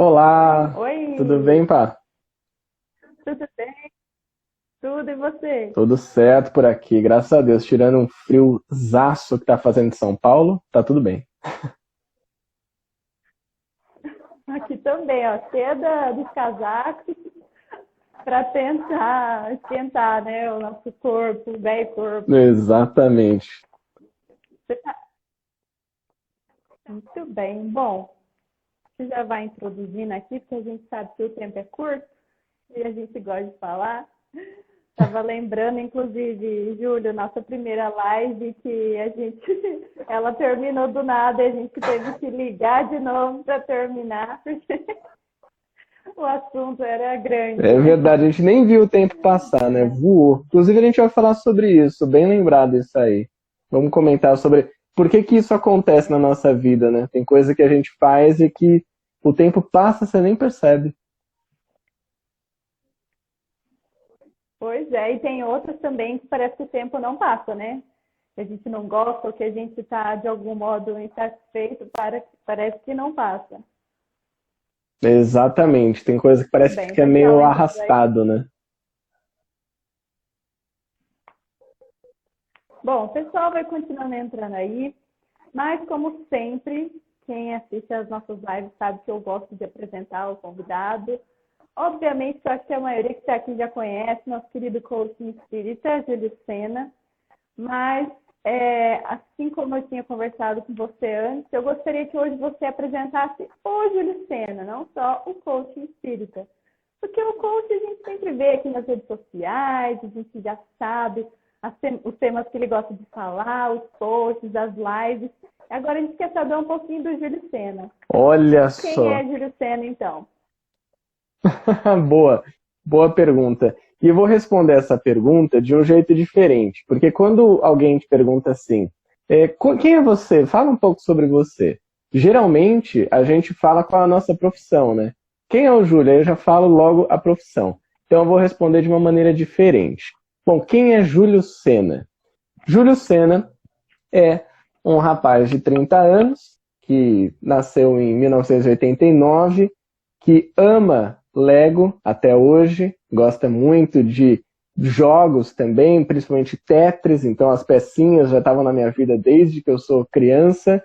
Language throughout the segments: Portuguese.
Olá, tudo Oi, bem, pá? tudo bem? Tudo e você? Tudo certo por aqui, graças a Deus. Tirando um friozaço que tá fazendo em São Paulo, tá tudo bem. Aqui também, ó, cheia dos casacos para tentar esquentar, né, o nosso corpo, o velho corpo. Exatamente. Você tá muito bem. Bom, você já vai introduzindo aqui, porque a gente sabe que o tempo é curto e a gente gosta de falar. Estava lembrando, inclusive, Júlio, nossa primeira live, que ela terminou do nada e a gente teve que ligar de novo para terminar, porque o assunto era grande, É né? verdade, a gente nem viu o tempo passar, né? Voou. Inclusive, a gente vai falar sobre isso, bem lembrado isso aí. Vamos comentar sobre por que que isso acontece na nossa vida, né? Tem coisa que a gente faz e que o tempo passa, você nem percebe. Pois é, e tem outras também que parece que o tempo não passa, né? Que a gente não gosta ou que a gente está, de algum modo, insatisfeito, parece que não passa. Exatamente, tem coisa que Tudo parece que bem, fica pode meio falar então. arrastado, né? Bom, o pessoal vai continuando entrando aí, mas como sempre, quem assiste às nossas lives sabe que eu gosto de apresentar o convidado. Obviamente, eu acho que a maioria que está aqui já conhece nosso querido coach espírita, Júlio Sena. Mas, assim como eu tinha conversado com você antes, eu gostaria que hoje você apresentasse o Júlio Sena, não só o coaching espírita. Porque o coach a gente sempre vê aqui nas redes sociais, a gente já sabe os temas que ele gosta de falar, os posts, as lives. Agora a gente quer saber um pouquinho do Júlio Sena. Olha Quem só. é Júlio Sena, então? Boa, boa pergunta. E eu vou responder essa pergunta de um jeito diferente, porque quando alguém te pergunta assim, quem é você? Fala um pouco sobre você. Geralmente a gente fala qual é a nossa profissão, né? Quem é o Júlio? Aí eu já falo logo a profissão. Então eu vou responder de uma maneira diferente. Bom, quem é Júlio Sena? Júlio Sena é um rapaz de 30 anos que nasceu em 1989, que ama Lego até hoje, gosta muito de jogos também, principalmente Tetris, então as pecinhas já estavam na minha vida desde que eu sou criança.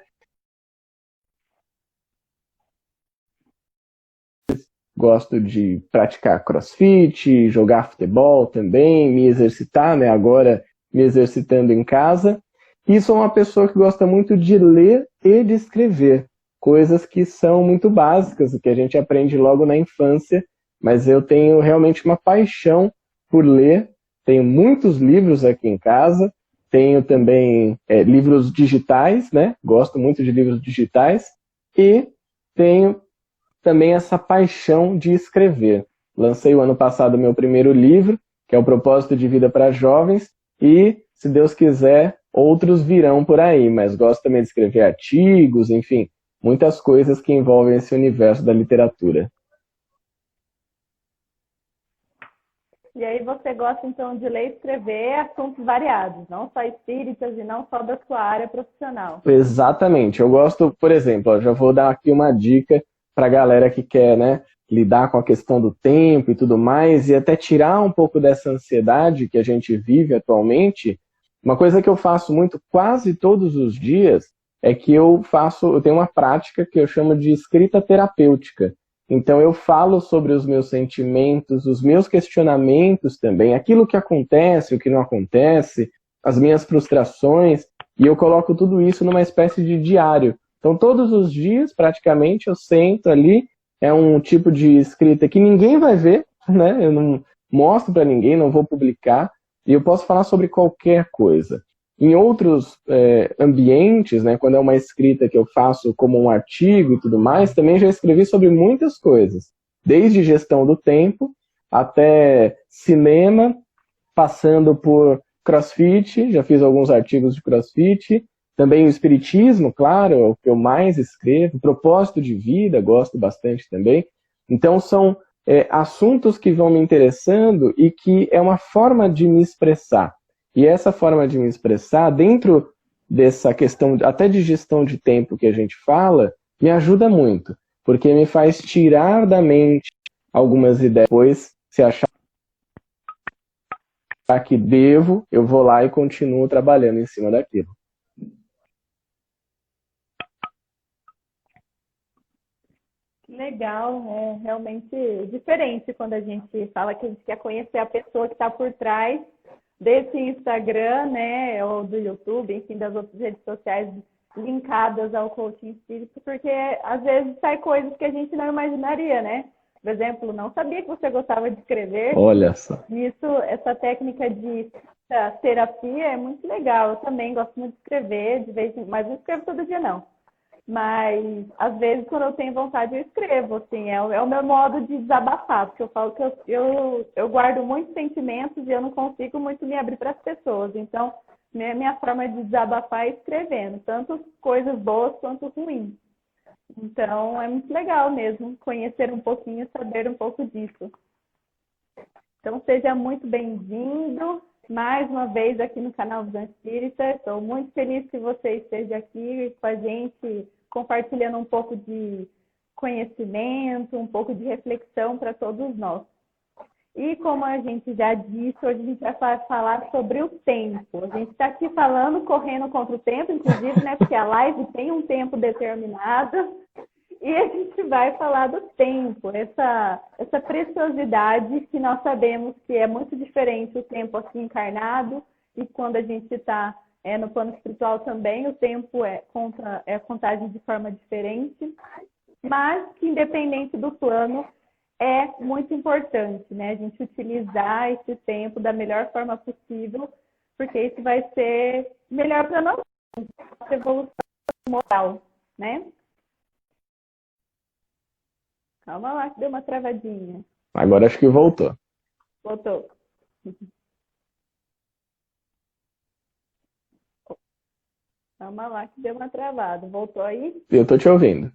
Gosto de praticar CrossFit, jogar futebol também, me exercitar, né? Agora me exercitando em casa. E sou uma pessoa que gosta muito de ler e de escrever, coisas que são muito básicas, que a gente aprende logo na infância, mas eu tenho realmente uma paixão por ler. Tenho muitos livros aqui em casa, tenho também livros digitais, né? Gosto muito de livros digitais e tenho também essa paixão de escrever. Lancei o ano passado meu primeiro livro, que é o Propósito de Vida para Jovens, e, se Deus quiser, outros virão por aí, mas gosto também de escrever artigos, enfim, muitas coisas que envolvem esse universo da literatura. E aí você gosta, então, de ler e escrever assuntos variados, não só espíritas e não só da sua área profissional. Exatamente. Eu gosto, por exemplo, ó, já vou dar aqui uma dica para a galera que quer, né, lidar com a questão do tempo e tudo mais, e até tirar um pouco dessa ansiedade que a gente vive atualmente. Uma coisa que eu faço muito quase todos os dias é que eu tenho uma prática que eu chamo de escrita terapêutica. Então eu falo sobre os meus sentimentos, os meus questionamentos também, aquilo que acontece, o que não acontece, as minhas frustrações. E eu coloco tudo isso numa espécie de diário. Então, todos os dias, praticamente, eu sento ali. É um tipo de escrita que ninguém vai ver, né? Eu não mostro para ninguém, não vou publicar. E eu posso falar sobre qualquer coisa. Em outros ambientes, né, quando é uma escrita que eu faço como um artigo e tudo mais, também já escrevi sobre muitas coisas. Desde gestão do tempo até cinema, passando por CrossFit, já fiz alguns artigos de CrossFit, também o espiritismo, claro, é o que eu mais escrevo, propósito de vida, gosto bastante também. Então são assuntos que vão me interessando e que é uma forma de me expressar. E essa forma de me expressar, dentro dessa questão até de gestão de tempo que a gente fala, me ajuda muito. porque me faz tirar da mente algumas ideias. Depois, se achar que devo, eu vou lá e continuo trabalhando em cima daquilo. Legal, é realmente diferente quando a gente fala que a gente quer conhecer a pessoa que está por trás desse Instagram, né, ou do YouTube, enfim, das outras redes sociais linkadas ao coaching espírita, porque às vezes sai coisas que a gente não imaginaria, né? Por exemplo, não sabia que você gostava de escrever. Olha só. Isso, essa técnica de terapia é muito legal. Eu também gosto muito de escrever, de vez em quando, mas não escrevo todo dia, não. Mas, às vezes, quando eu tenho vontade, eu escrevo, assim, é o meu modo de desabafar, porque eu falo que eu guardo muitos sentimentos e eu não consigo muito me abrir para as pessoas. Então, minha forma de desabafar é escrevendo, tanto coisas boas quanto ruins. Então, é muito legal mesmo conhecer um pouquinho, saber um pouco disso. Então, seja muito bem-vindo mais uma vez aqui no canal Visão Espírita. Estou muito feliz que você esteja aqui com a gente, compartilhando um pouco de conhecimento, um pouco de reflexão para todos nós. E como a gente já disse, hoje a gente vai falar sobre o tempo. A gente está aqui falando, correndo contra o tempo, inclusive, né, porque a live tem um tempo determinado. E a gente vai falar do tempo, essa preciosidade que nós sabemos que é muito diferente o tempo aqui encarnado e quando a gente está no plano espiritual também, o tempo é contagem de forma diferente, mas que independente do plano é muito importante, né? A gente utilizar esse tempo da melhor forma possível, porque isso vai ser melhor para nós, nossa evolução moral, né? Calma lá, que deu uma travadinha. Agora acho que voltou. Voltou. Calma lá, que deu uma travada. Voltou aí? Eu tô te ouvindo.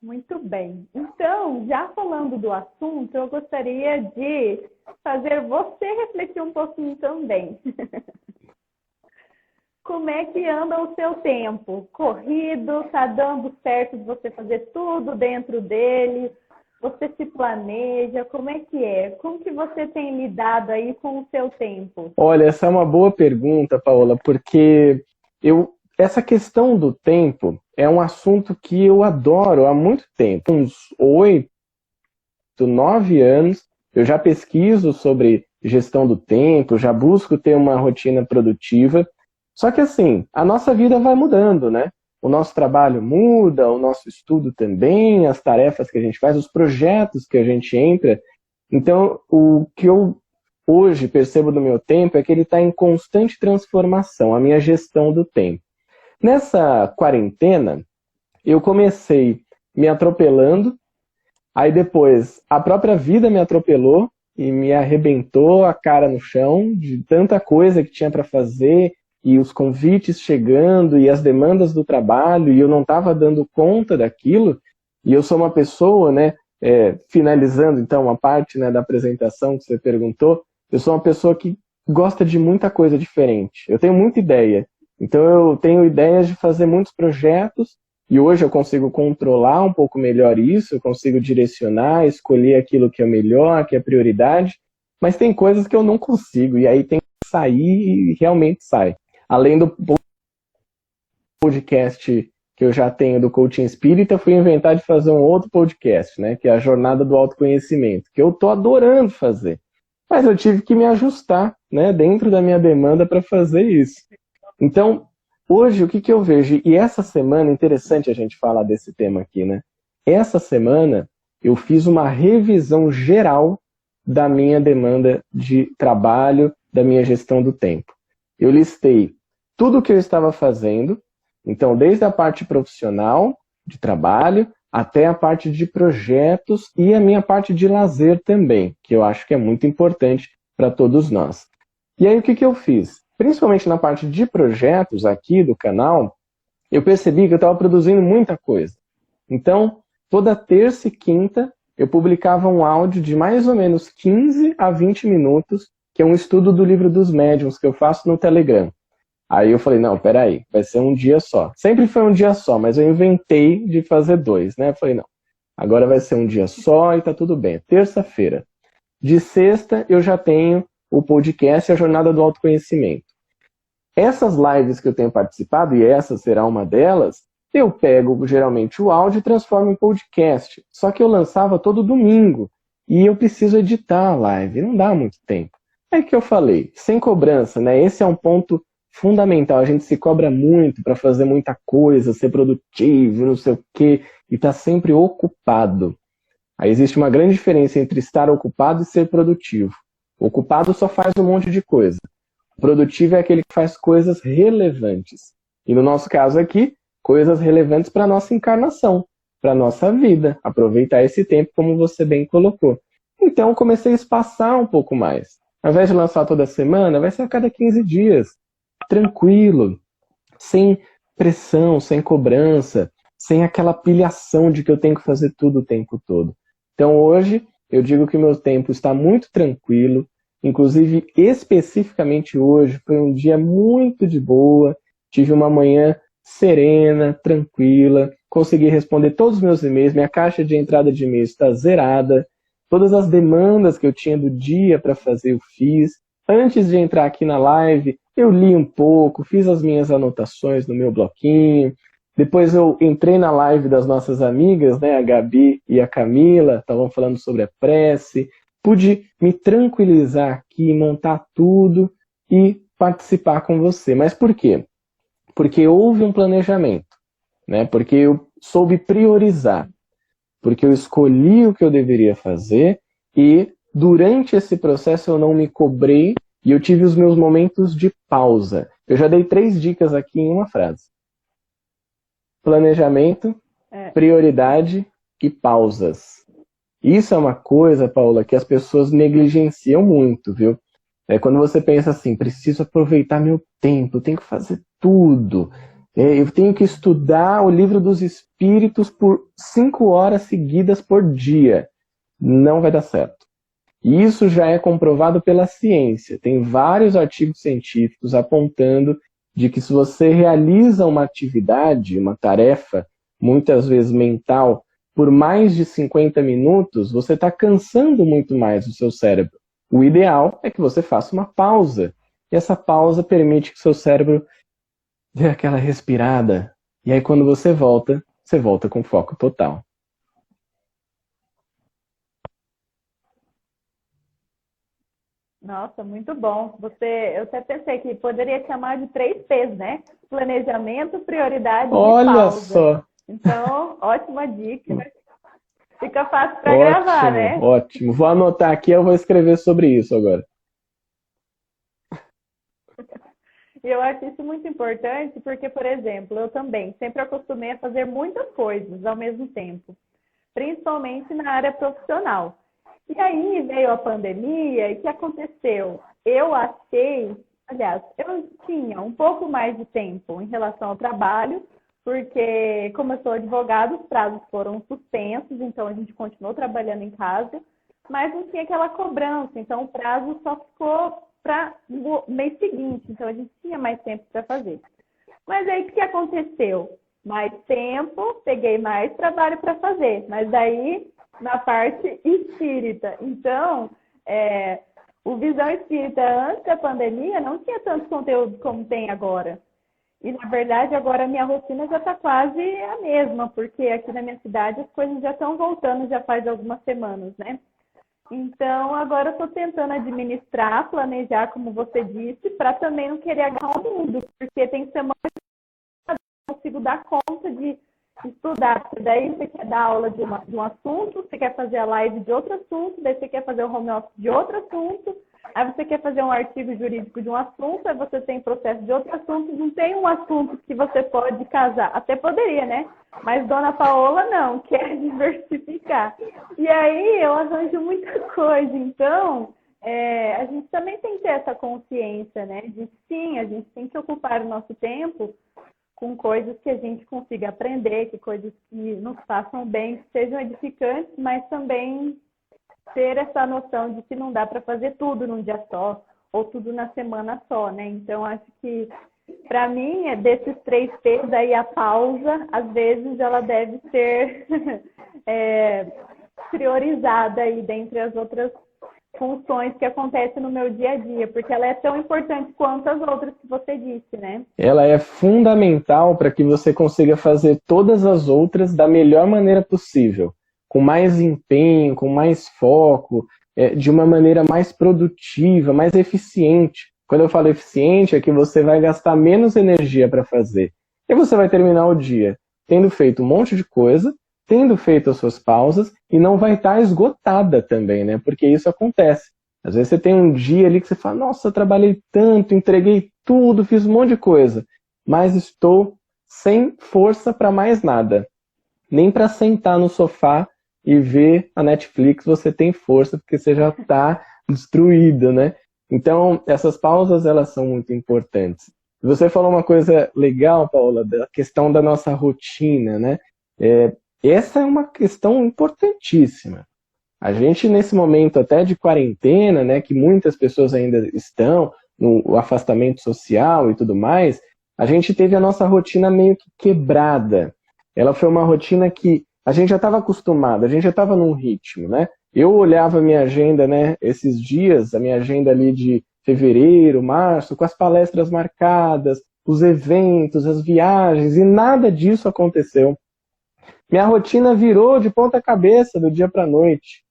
Muito bem. Então, já falando do assunto, eu gostaria de fazer você refletir um pouquinho também. Como é que anda o seu tempo? Corrido? Está dando certo de você fazer tudo dentro dele? Você se planeja? Como é que é? Como que você tem lidado aí com o seu tempo? Olha, essa é uma boa pergunta, Paola, porque essa questão do tempo é um assunto que eu adoro há muito tempo. Uns 8, 9 anos, eu já pesquiso sobre gestão do tempo, já busco ter uma rotina produtiva. Só que assim, a nossa vida vai mudando, né? O nosso trabalho muda, o nosso estudo também, as tarefas que a gente faz, os projetos que a gente entra. Então, o que eu hoje percebo do meu tempo é que ele está em constante transformação, a minha gestão do tempo. Nessa quarentena, eu comecei me atropelando, aí depois a própria vida me atropelou e me arrebentou a cara no chão de tanta coisa que tinha para fazer, e os convites chegando, e as demandas do trabalho, e eu não estava dando conta daquilo, e eu sou uma pessoa, né, finalizando então uma parte, né, da apresentação que você perguntou, eu sou uma pessoa que gosta de muita coisa diferente, eu tenho muita ideia, então eu tenho ideias de fazer muitos projetos, e hoje eu consigo controlar um pouco melhor isso, eu consigo direcionar, escolher aquilo que é melhor, que é prioridade, mas tem coisas que eu não consigo, e aí tem que sair e realmente sai. Além do podcast que eu já tenho do Coaching Espírita, fui inventar de fazer um outro podcast, né, que é a Jornada do Autoconhecimento, que eu estou adorando fazer. Mas eu tive que me ajustar, né, dentro da minha demanda para fazer isso. Então, hoje, o que eu vejo? E essa semana, interessante a gente falar desse tema aqui, né? Essa semana, eu fiz uma revisão geral da minha demanda de trabalho, da minha gestão do tempo. Eu listei tudo o que eu estava fazendo, então desde a parte profissional, de trabalho, até a parte de projetos e a minha parte de lazer também, que eu acho que é muito importante para todos nós. E aí o que eu fiz? Principalmente na parte de projetos aqui do canal, eu percebi que eu estava produzindo muita coisa. Então, toda terça e quinta, eu publicava um áudio de mais ou menos 15 a 20 minutos, que é um estudo do Livro dos Médiuns que eu faço no Telegram. Aí eu falei, não, peraí, vai ser um dia só. Sempre foi um dia só, mas eu inventei de fazer dois, né? Eu falei, não, agora vai ser um dia só e tá tudo bem. Terça-feira. De sexta eu já tenho o podcast e a Jornada do Autoconhecimento. Essas lives que eu tenho participado, e essa será uma delas, eu pego geralmente o áudio e transformo em podcast. Só que eu lançava todo domingo e eu preciso editar a live, não dá muito tempo. É que eu falei, sem cobrança, né? Esse é um ponto fundamental. A gente se cobra muito para fazer muita coisa, ser produtivo, não sei o quê, e tá sempre ocupado. Aí existe uma grande diferença entre estar ocupado e ser produtivo. Ocupado só faz um monte de coisa. Produtivo é aquele que faz coisas relevantes. E no nosso caso aqui, coisas relevantes para a nossa encarnação, para a nossa vida. Aproveitar esse tempo, como você bem colocou. Então, eu comecei a espaçar um pouco mais. Ao invés de lançar toda semana, vai ser a cada 15 dias. Tranquilo, sem pressão, sem cobrança, sem aquela pilhação de que eu tenho que fazer tudo o tempo todo. Então, hoje, eu digo que o meu tempo está muito tranquilo. Inclusive, especificamente hoje, foi um dia muito de boa. Tive uma manhã serena, tranquila. Consegui responder todos os meus e-mails. Minha caixa de entrada de e-mails está zerada. Todas as demandas que eu tinha do dia para fazer, eu fiz. Antes de entrar aqui na live, eu li um pouco, fiz as minhas anotações no meu bloquinho. Depois eu entrei na live das nossas amigas, né, a Gabi e a Camila, estavam falando sobre a prece. Pude me tranquilizar aqui, montar tudo e participar com você. Mas por quê? Porque houve um planejamento, né? Porque eu soube priorizar, porque eu escolhi o que eu deveria fazer e durante esse processo eu não me cobrei e eu tive os meus momentos de pausa. Eu já dei 3 dicas aqui em uma frase. Planejamento, prioridade e pausas. Isso é uma coisa, Paula, que as pessoas negligenciam muito, viu? É quando você pensa assim, preciso aproveitar meu tempo, eu tenho que fazer tudo. Eu tenho que estudar o livro dos espíritos por 5 horas seguidas por dia. Não vai dar certo. E isso já é comprovado pela ciência. Tem vários artigos científicos apontando de que se você realiza uma atividade, uma tarefa, muitas vezes mental, por mais de 50 minutos, você está cansando muito mais o seu cérebro. O ideal é que você faça uma pausa. E essa pausa permite que o seu cérebro dê aquela respirada. E aí quando você volta com foco total. Nossa, muito bom. Eu até pensei que poderia chamar de 3 P's, né? Planejamento, prioridade e Olha pausa. só! Então, ótima dica. Fica fácil para gravar, né? Ótimo. Vou anotar aqui, eu vou escrever sobre isso agora. E eu acho isso muito importante porque, por exemplo, eu também sempre acostumei a fazer muitas coisas ao mesmo tempo, principalmente na área profissional. E aí veio a pandemia e o que aconteceu? Eu tinha um pouco mais de tempo em relação ao trabalho, porque como eu sou advogada, os prazos foram suspensos, então a gente continuou trabalhando em casa, mas não tinha aquela cobrança, então o prazo só ficou para o mês seguinte, então a gente tinha mais tempo para fazer. Mas aí o que aconteceu? Mais tempo, peguei mais trabalho para fazer, mas daí na parte espírita. Então, o Visão Espírita antes da pandemia não tinha tanto conteúdo como tem agora. E, na verdade, agora a minha rotina já está quase a mesma, porque aqui na minha cidade as coisas já estão voltando já faz algumas semanas, né? Então, agora eu estou tentando administrar, planejar, como você disse, para também não querer agarrar o mundo, porque tem semanas que eu não consigo dar conta de estudar, porque daí você quer dar aula de um assunto, você quer fazer a live de outro assunto, daí você quer fazer o home office de outro assunto, aí você quer fazer um artigo jurídico de um assunto, aí você tem processo de outro assunto, não tem um assunto que você pode casar. Até poderia, né? Mas Dona Paola não, quer diversificar. E aí eu arranjo muita coisa. Então, a gente também tem que ter essa consciência, né? De sim, a gente tem que ocupar o nosso tempo com coisas que a gente consiga aprender, que coisas que nos façam bem, que sejam edificantes, mas também ter essa noção de que não dá para fazer tudo num dia só, ou tudo na semana só, né? Então, acho que Para mim, desses 3 P's aí, a pausa, às vezes, ela deve ser priorizada aí dentre as outras funções que acontecem no meu dia a dia, porque ela é tão importante quanto as outras que você disse, né? Ela é fundamental para que você consiga fazer todas as outras da melhor maneira possível, com mais empenho, com mais foco, de uma maneira mais produtiva, mais eficiente. Quando eu falo eficiente, é que você vai gastar menos energia para fazer. E você vai terminar o dia tendo feito um monte de coisa, tendo feito as suas pausas, e não vai estar esgotada também, né? Porque isso acontece. Às vezes você tem um dia ali que você fala, nossa, eu trabalhei tanto, entreguei tudo, fiz um monte de coisa, mas estou sem força para mais nada. Nem para sentar no sofá e ver a Netflix você tem força, porque você já está destruído, né? Então, essas pausas, elas são muito importantes. Você falou uma coisa legal, Paula, da questão da nossa rotina, né? Essa é uma questão importantíssima. A gente, nesse momento até de quarentena, né, que muitas pessoas ainda estão no afastamento social e tudo mais, a gente teve a nossa rotina meio que quebrada. Ela foi uma rotina que a gente já estava acostumado, a gente já estava num ritmo, né? Eu olhava a minha agenda, né, esses dias, a minha agenda ali de fevereiro, março, com as palestras marcadas, os eventos, as viagens, e nada disso aconteceu. Minha rotina virou de ponta cabeça do dia para a noite.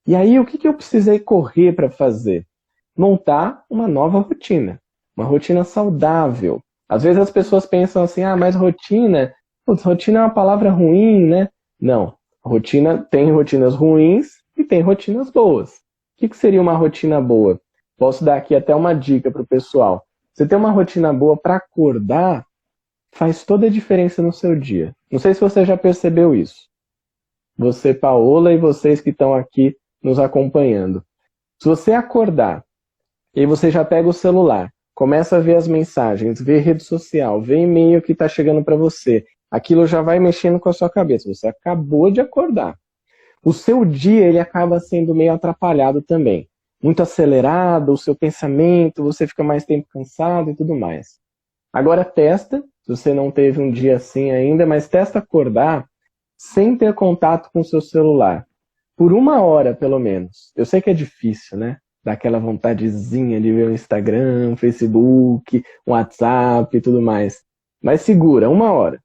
E aí, o que eu precisei correr para fazer? Montar uma nova rotina. Uma rotina saudável. Às vezes as pessoas pensam assim, mas rotina... Putz, rotina é uma palavra ruim, né? Não. Rotina tem rotinas ruins e tem rotinas boas. O que seria uma rotina boa? Posso dar aqui até uma dica para o pessoal. Você ter uma rotina boa para acordar faz toda a diferença no seu dia. Não sei se você já percebeu isso. Você, Paola, e vocês que estão aqui nos acompanhando. Se você acordar e você já pega o celular, começa a ver as mensagens, ver rede social, ver e-mail que está chegando para você, aquilo já vai mexendo com a sua cabeça. Você acabou de acordar. O seu dia ele acaba sendo meio atrapalhado também. Muito acelerado, o seu pensamento, você fica mais tempo cansado e tudo mais. Agora testa, se você não teve um dia assim ainda, mas testa acordar sem ter contato com o seu celular. Por 1 hora, pelo menos. Eu sei que é difícil, né? Dá aquela vontadezinha de ver o Instagram, o Facebook, o WhatsApp e tudo mais. Mas segura, 1 hora.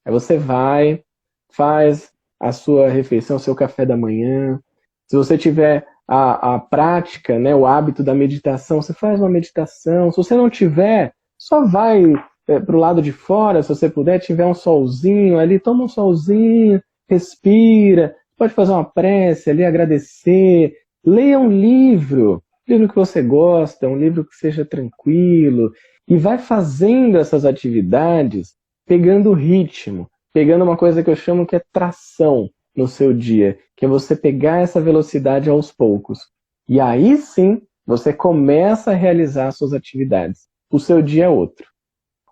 Aí você vai, faz a sua refeição, o seu café da manhã. Se você tiver a prática, né, o hábito da meditação, você faz uma meditação. Se você não tiver, só vai para o lado de fora, se você puder, tiver um solzinho ali, toma um solzinho, respira, pode fazer uma prece ali, agradecer, leia um livro que você gosta, um livro que seja tranquilo, e vai fazendo essas atividades, pegando o ritmo, pegando uma coisa que eu chamo que é tração no seu dia, que é você pegar essa velocidade aos poucos. E aí sim, você começa a realizar suas atividades. O seu dia é outro.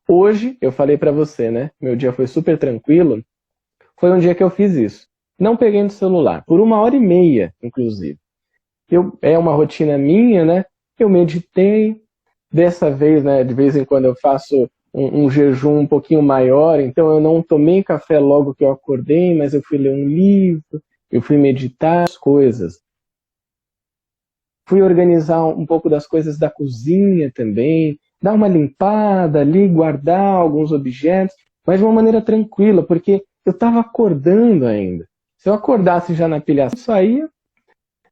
Hoje, eu falei para você, né? Meu dia foi super tranquilo. Foi um dia que eu fiz isso. Não peguei no celular, por 1 hora e meia, inclusive. É uma rotina minha, né? Eu meditei. Dessa vez, né? De vez em quando eu faço um jejum um pouquinho maior, então eu não tomei café logo que eu acordei, mas eu fui ler um livro, eu fui meditar as coisas. Fui organizar um pouco das coisas da cozinha também, dar uma limpada ali, guardar alguns objetos, mas de uma maneira tranquila, porque eu estava acordando ainda. Se eu acordasse já na pilhação, isso aí ia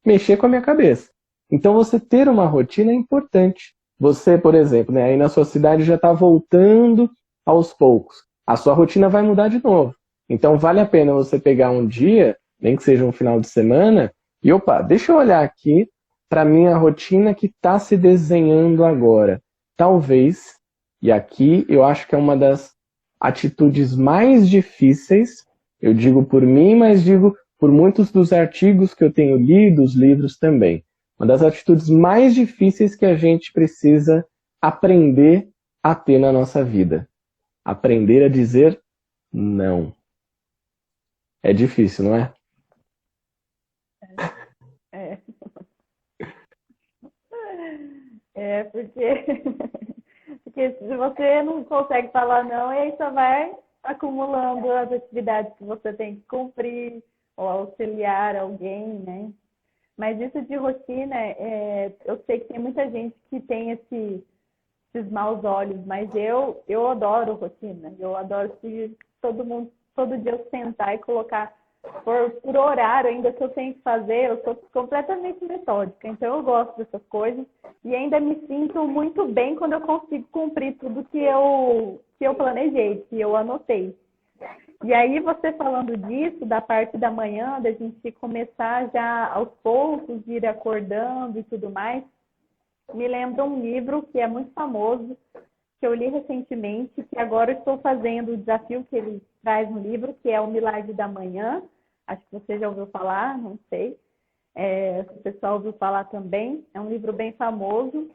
mexer com a minha cabeça. Então você ter uma rotina é importante. Você, por exemplo, né, aí na sua cidade já está voltando aos poucos. A sua rotina vai mudar de novo. Então vale a pena você pegar um dia, nem que seja um final de semana, e opa, deixa eu olhar aqui para a minha rotina que está se desenhando agora. Talvez, e aqui eu acho que é uma das atitudes mais difíceis, eu digo por mim, mas digo por muitos dos artigos que eu tenho lido, os livros também. Uma das atitudes mais difíceis que a gente precisa aprender a ter na nossa vida. Aprender a dizer não. É difícil, não é? Porque Porque se você não consegue falar não, e aí só vai acumulando as atividades que você tem que cumprir, ou auxiliar alguém, né? Mas isso de rotina, eu sei que tem muita gente que tem esses maus olhos, mas eu adoro rotina. Eu adoro se todo dia eu sentar e colocar por horário ainda que eu tenho que fazer, eu sou completamente metódica. Então eu gosto dessas coisas e ainda me sinto muito bem quando eu consigo cumprir tudo que eu planejei, que eu anotei. E aí, você falando disso, da parte da manhã, da gente começar já aos poucos, ir acordando e tudo mais, me lembra um livro que é muito famoso, que eu li recentemente, que agora eu estou fazendo o desafio que ele traz no livro, que é O Milagre da Manhã. Acho que você já ouviu falar, não sei. Se o pessoal ouviu falar também. É um livro bem famoso.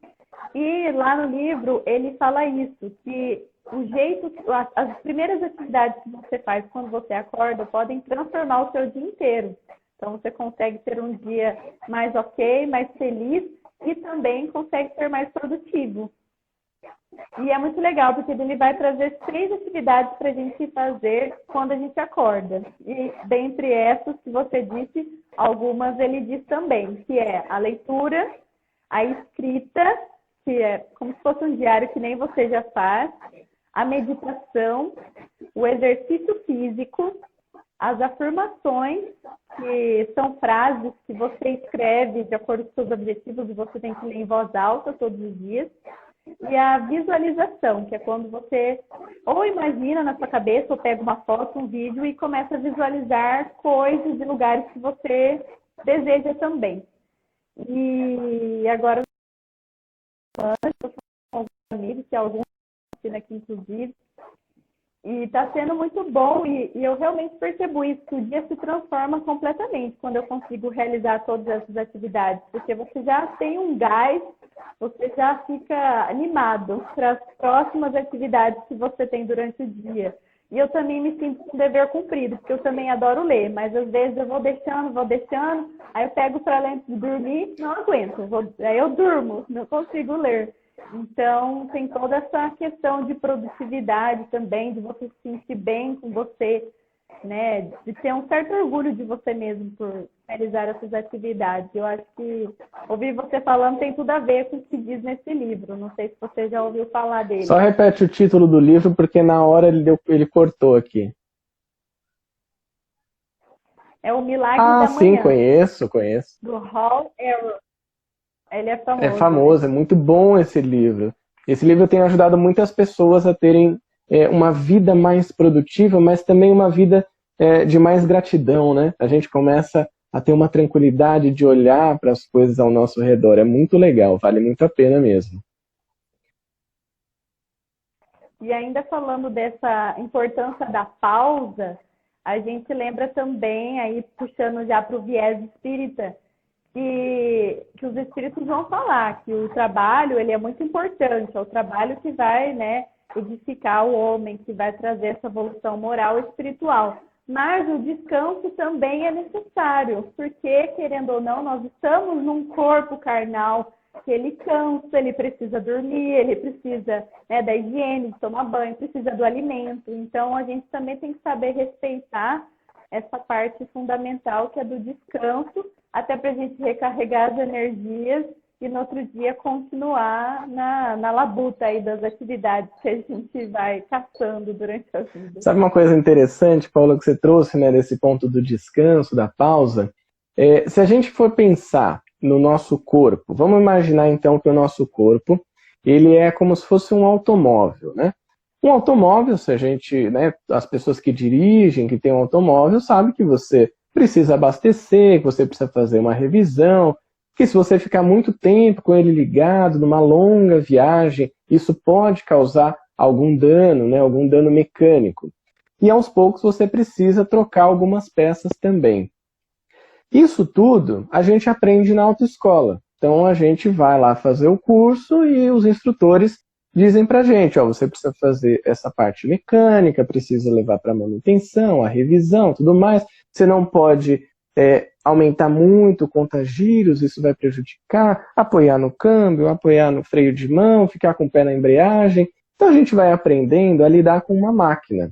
E lá no livro ele fala isso, que o jeito, as primeiras atividades que você faz quando você acorda podem transformar o seu dia inteiro. Então você consegue ter um dia mais ok, mais feliz e também consegue ser mais produtivo. E é muito legal, porque ele vai trazer 3 atividades para a gente fazer quando a gente acorda. E dentre essas que você disse, algumas ele diz também, que é a leitura, a escrita, que é como se fosse um diário que nem você já faz, a meditação, o exercício físico, as afirmações, que são frases que você escreve de acordo com seus objetivos e você tem que ler em voz alta todos os dias, e a visualização, que é quando você ou imagina na sua cabeça, ou pega uma foto, um vídeo e começa a visualizar coisas e lugares que você deseja também. E agora, eu estou com alguns amigos, que alguns estão aqui inclusive, e está sendo muito bom, e eu realmente percebo isso, que o dia se transforma completamente quando eu consigo realizar todas essas atividades, porque você já tem um gás, você já fica animado para as próximas atividades que você tem durante o dia. E eu também me sinto com dever cumprido, porque eu também adoro ler, mas às vezes eu vou deixando, aí eu pego para ler antes de dormir, não aguento, aí eu durmo, não consigo ler. Então, tem toda essa questão de produtividade também, de você se sentir bem com você, né? De ter um certo orgulho de você mesmo por realizar essas atividades. Eu acho que ouvir você falando tem tudo a ver com o que diz nesse livro. Não sei se você já ouviu falar dele. Só repete o título do livro, porque na hora ele cortou aqui. É O Milagre da Manhã. Sim, conheço. Do Hal Elrod. Ele é famoso. É famoso, é muito bom esse livro. Esse livro tem ajudado muitas pessoas a terem uma vida mais produtiva, mas também uma vida de mais gratidão, né? A gente começa a ter uma tranquilidade de olhar para as coisas ao nosso redor. É muito legal, vale muito a pena mesmo. E ainda falando dessa importância da pausa, a gente lembra também, aí puxando já para o viés espírita, que os espíritos vão falar que o trabalho ele é muito importante, é o trabalho que vai, né, edificar o homem, que vai trazer essa evolução moral e espiritual. Mas o descanso também é necessário, porque, querendo ou não, nós estamos num corpo carnal que ele cansa, ele precisa dormir, ele precisa, né, da higiene, de tomar banho, precisa do alimento. Então, a gente também tem que saber respeitar essa parte fundamental que é do descanso, até para a gente recarregar as energias e no outro dia continuar na labuta aí das atividades que a gente vai caçando durante a vida. Sabe uma coisa interessante, Paula, que você trouxe, né, desse ponto do descanso, da pausa? Se a gente for pensar no nosso corpo, vamos imaginar então que o nosso corpo ele é como se fosse um automóvel, né? Um automóvel, se a gente, né, as pessoas que dirigem, que têm um automóvel, sabem que você precisa abastecer, que você precisa fazer uma revisão, que se você ficar muito tempo com ele ligado, numa longa viagem, isso pode causar algum dano, né, algum dano mecânico. E aos poucos você precisa trocar algumas peças também. Isso tudo a gente aprende na autoescola. Então a gente vai lá fazer o curso e os instrutores dizem pra gente, ó, você precisa fazer essa parte mecânica, precisa levar para manutenção, a revisão, tudo mais. Você não pode aumentar muito o contagiros, isso vai prejudicar, apoiar no câmbio, apoiar no freio de mão, ficar com o pé na embreagem. Então a gente vai aprendendo a lidar com uma máquina.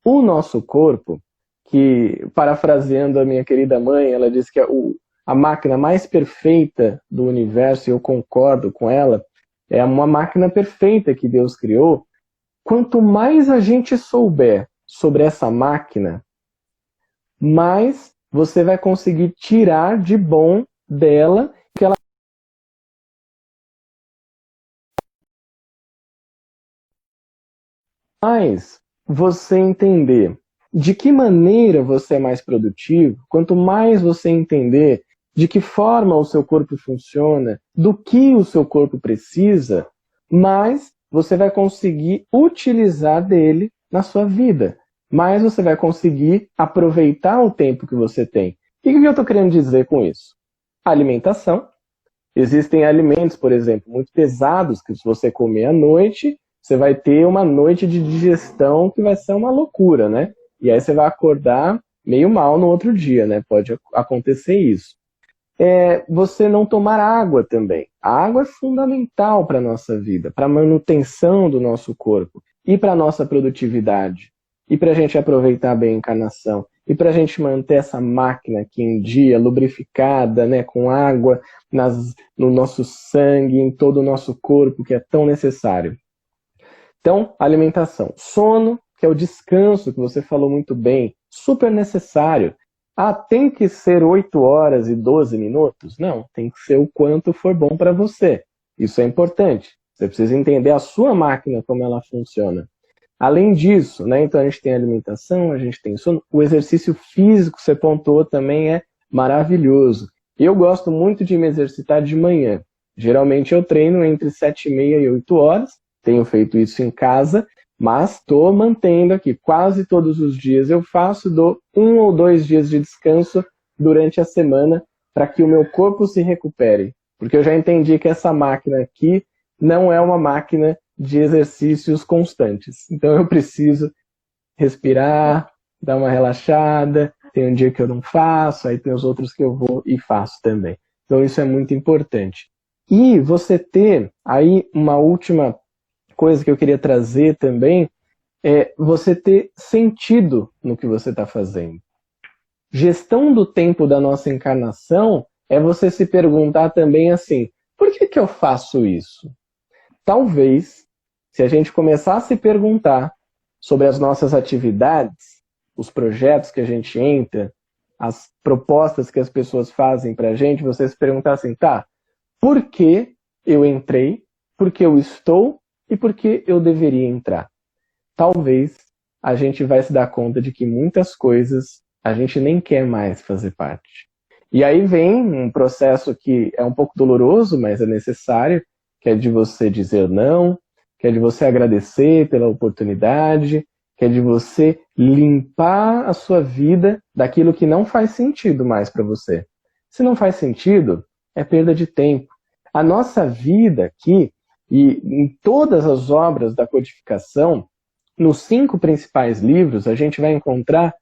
O nosso corpo, que, parafraseando a minha querida mãe, ela disse que a máquina mais perfeita do universo, e eu concordo com ela, é uma máquina perfeita que Deus criou. Quanto mais a gente souber sobre essa máquina, mais você vai conseguir tirar de bom dela que ela mais você entender de que maneira você é mais produtivo, quanto mais você entender de que forma o seu corpo funciona, do que o seu corpo precisa, mais você vai conseguir utilizar dele na sua vida. Mais você vai conseguir aproveitar o tempo que você tem. E o que eu estou querendo dizer com isso? Alimentação. Existem alimentos, por exemplo, muito pesados, que se você comer à noite, você vai ter uma noite de digestão que vai ser uma loucura, né? E aí você vai acordar meio mal no outro dia, né? Pode acontecer isso. Você não tomar água também. A água é fundamental para a nossa vida, para a manutenção do nosso corpo e para a nossa produtividade. E para a gente aproveitar bem a encarnação. E para a gente manter essa máquina aqui em dia, lubrificada, né, com água no nosso sangue, em todo o nosso corpo, que é tão necessário. Então, alimentação. Sono, que é o descanso, que você falou muito bem, super necessário. Tem que ser 8 horas e 12 minutos? Não, tem que ser o quanto for bom para você. Isso é importante. Você precisa entender a sua máquina, como ela funciona. Além disso, né, então a gente tem alimentação, a gente tem sono. O exercício físico, você pontuou, também é maravilhoso. Eu gosto muito de me exercitar de manhã. Geralmente eu treino entre 7h30 e 8 horas. Tenho feito isso em casa, mas estou mantendo aqui. Quase todos os dias eu faço, dou 1 ou 2 dias de descanso durante a semana para que o meu corpo se recupere. Porque eu já entendi que essa máquina aqui não é uma máquina de exercícios constantes. Então eu preciso respirar, dar uma relaxada. Tem um dia que eu não faço, aí tem os outros que eu vou e faço também. Então isso é muito importante. E você ter aí uma última coisa que eu queria trazer também, é você ter sentido no que você está fazendo. Gestão do tempo da nossa encarnação é você se perguntar também assim, por que eu faço isso? Talvez, se a gente começar a se perguntar sobre as nossas atividades, os projetos que a gente entra, as propostas que as pessoas fazem para a gente, você se perguntar assim, por que eu entrei, por que eu estou e por que eu deveria entrar? Talvez a gente vai se dar conta de que muitas coisas a gente nem quer mais fazer parte. E aí vem um processo que é um pouco doloroso, mas é necessário, que é de você dizer não, que é de você agradecer pela oportunidade, que é de você limpar a sua vida daquilo que não faz sentido mais para você. Se não faz sentido, é perda de tempo. A nossa vida aqui, e em todas as obras da codificação, nos 5 principais livros, a gente vai encontrar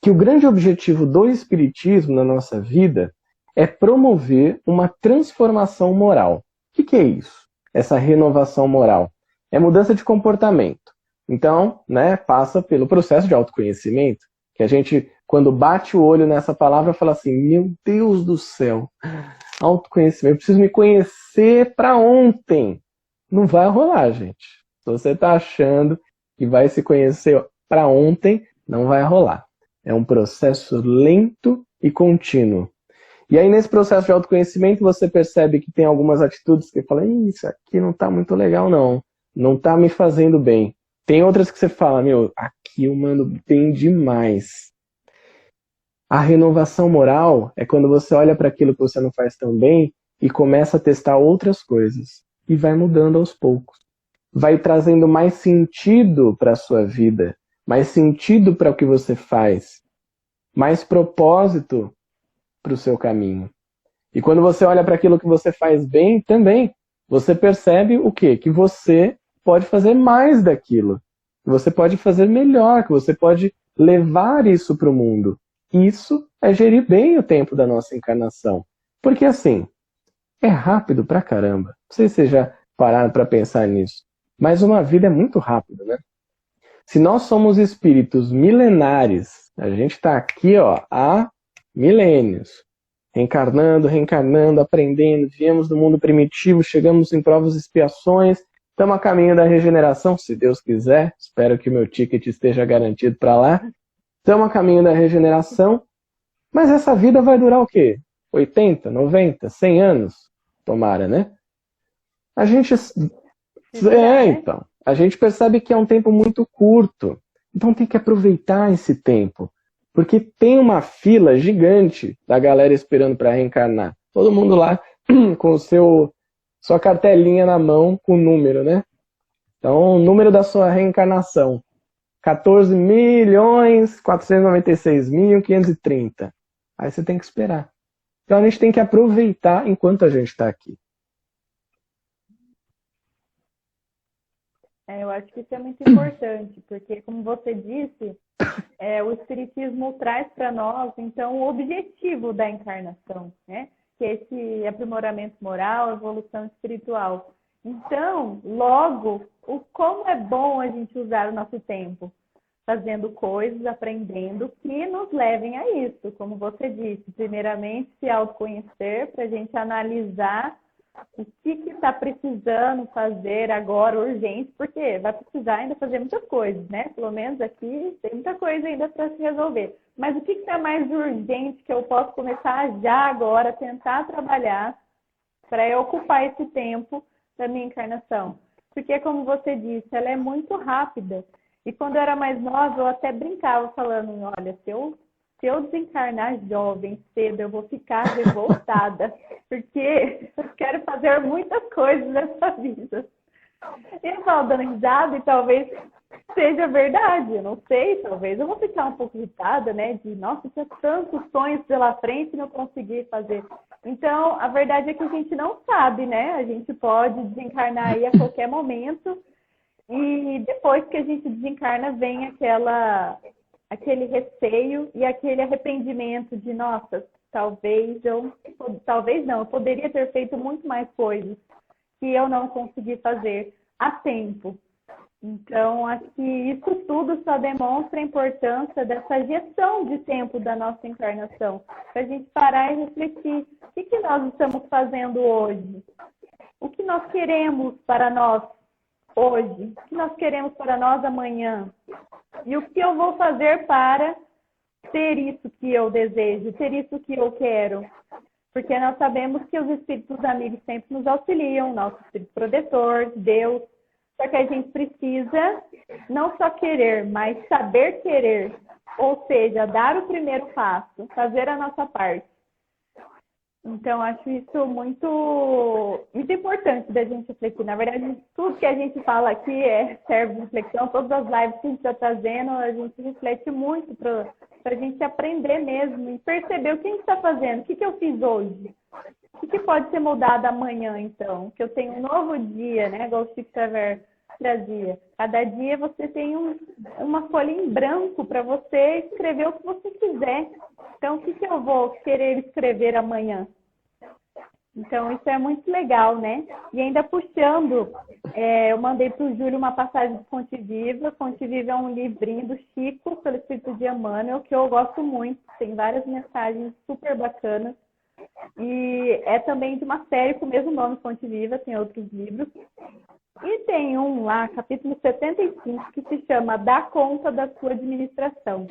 que o grande objetivo do Espiritismo na nossa vida é promover uma transformação moral. O que é isso? Essa renovação moral. É mudança de comportamento. Então, né, passa pelo processo de autoconhecimento, que a gente, quando bate o olho nessa palavra, fala assim, meu Deus do céu, autoconhecimento, eu preciso me conhecer para ontem. Não vai rolar, gente. Se você está achando que vai se conhecer para ontem, não vai rolar. É um processo lento e contínuo. E aí, nesse processo de autoconhecimento, você percebe que tem algumas atitudes que fala, isso aqui não está muito legal, não. Não está me fazendo bem. Tem outras que você fala, aqui eu mando bem demais. A renovação moral é quando você olha para aquilo que você não faz tão bem e começa a testar outras coisas. E vai mudando aos poucos. Vai trazendo mais sentido para a sua vida, mais sentido para o que você faz, mais propósito para o seu caminho. E quando você olha para aquilo que você faz bem, também, você percebe o quê? Que você pode fazer mais daquilo, que você pode fazer melhor, que você pode levar isso para o mundo. Isso é gerir bem o tempo da nossa encarnação. Porque assim, é rápido pra caramba. Não sei se vocês já pararam para pensar nisso. Mas uma vida é muito rápida, né? Se nós somos espíritos milenares, a gente está aqui há milênios, reencarnando, reencarnando, aprendendo, viemos do mundo primitivo, chegamos em provas e expiações, estamos a caminho da regeneração, se Deus quiser, espero que o meu ticket esteja garantido para lá, estamos a caminho da regeneração, mas essa vida vai durar o quê? 80, 90, 100 anos? Tomara, né? A gente... então. A gente percebe que é um tempo muito curto. Então tem que aproveitar esse tempo. Porque tem uma fila gigante da galera esperando para reencarnar. Todo mundo lá com sua cartelinha na mão com o número, né? Então, o número da sua reencarnação. 14.496.530. Aí você tem que esperar. Então a gente tem que aproveitar enquanto a gente está aqui. Eu acho que isso é muito importante, porque, como você disse, o Espiritismo traz para nós, então, o objetivo da encarnação, né? Que é esse aprimoramento moral, evolução espiritual. Então, logo, como é bom a gente usar o nosso tempo, fazendo coisas, aprendendo, que nos levem a isso, como você disse. Primeiramente, se autoconhecer, para a gente analisar o que está precisando fazer agora, urgente, porque vai precisar ainda fazer muitas coisas, né? Pelo menos aqui tem muita coisa ainda para se resolver. Mas o que está mais urgente que eu posso começar já agora, tentar trabalhar para eu ocupar esse tempo da minha encarnação? Porque, como você disse, ela é muito rápida. E quando eu era mais nova, eu até brincava falando, olha, se eu desencarnar jovem, cedo, eu vou ficar revoltada, porque eu quero fazer muitas coisas nessa vida. Eu falo dando risada e talvez seja verdade, eu não sei, talvez eu vou ficar um pouco irritada, né? De, nossa, tinha tantos sonhos pela frente e não consegui fazer. Então, a verdade é que a gente não sabe, né? A gente pode desencarnar aí a qualquer momento e depois que a gente desencarna vem aquele receio e aquele arrependimento de, nossa, talvez não, eu poderia ter feito muito mais coisas que eu não consegui fazer a tempo. Então, acho que isso tudo só demonstra a importância dessa gestão de tempo da nossa encarnação, para a gente parar e refletir o que nós estamos fazendo hoje, o que nós queremos para nós hoje, o que nós queremos para nós amanhã, e o que eu vou fazer para ter isso que eu desejo, ter isso que eu quero. Porque nós sabemos que os espíritos amigos sempre nos auxiliam, nosso espírito protetor, Deus. Só que a gente precisa não só querer, mas saber querer. Ou seja, dar o primeiro passo, fazer a nossa parte. Então, acho isso muito importante da gente refletir. Na verdade, tudo que a gente fala aqui serve de reflexão. Todas as lives que a gente está trazendo, a gente reflete muito para a gente aprender mesmo e perceber o que a gente está fazendo. O que eu fiz hoje? O que pode ser mudado amanhã, então? Que eu tenho um novo dia, né? Igual o Chico Xavier trazia. Cada dia você tem uma folha em branco para você escrever o que você quiser. Então, o que eu vou querer escrever amanhã? Então, isso é muito legal, né? E ainda puxando, eu mandei para o Júlio uma passagem de Fonte Viva. Fonte Viva é um livrinho do Chico, pelo Espírito de Emmanuel, que eu gosto muito. Tem várias mensagens super bacanas. E é também de uma série com o mesmo nome, Fonte Viva, tem outros livros. E tem um lá, capítulo 75, que se chama Dá Conta da Sua Administração.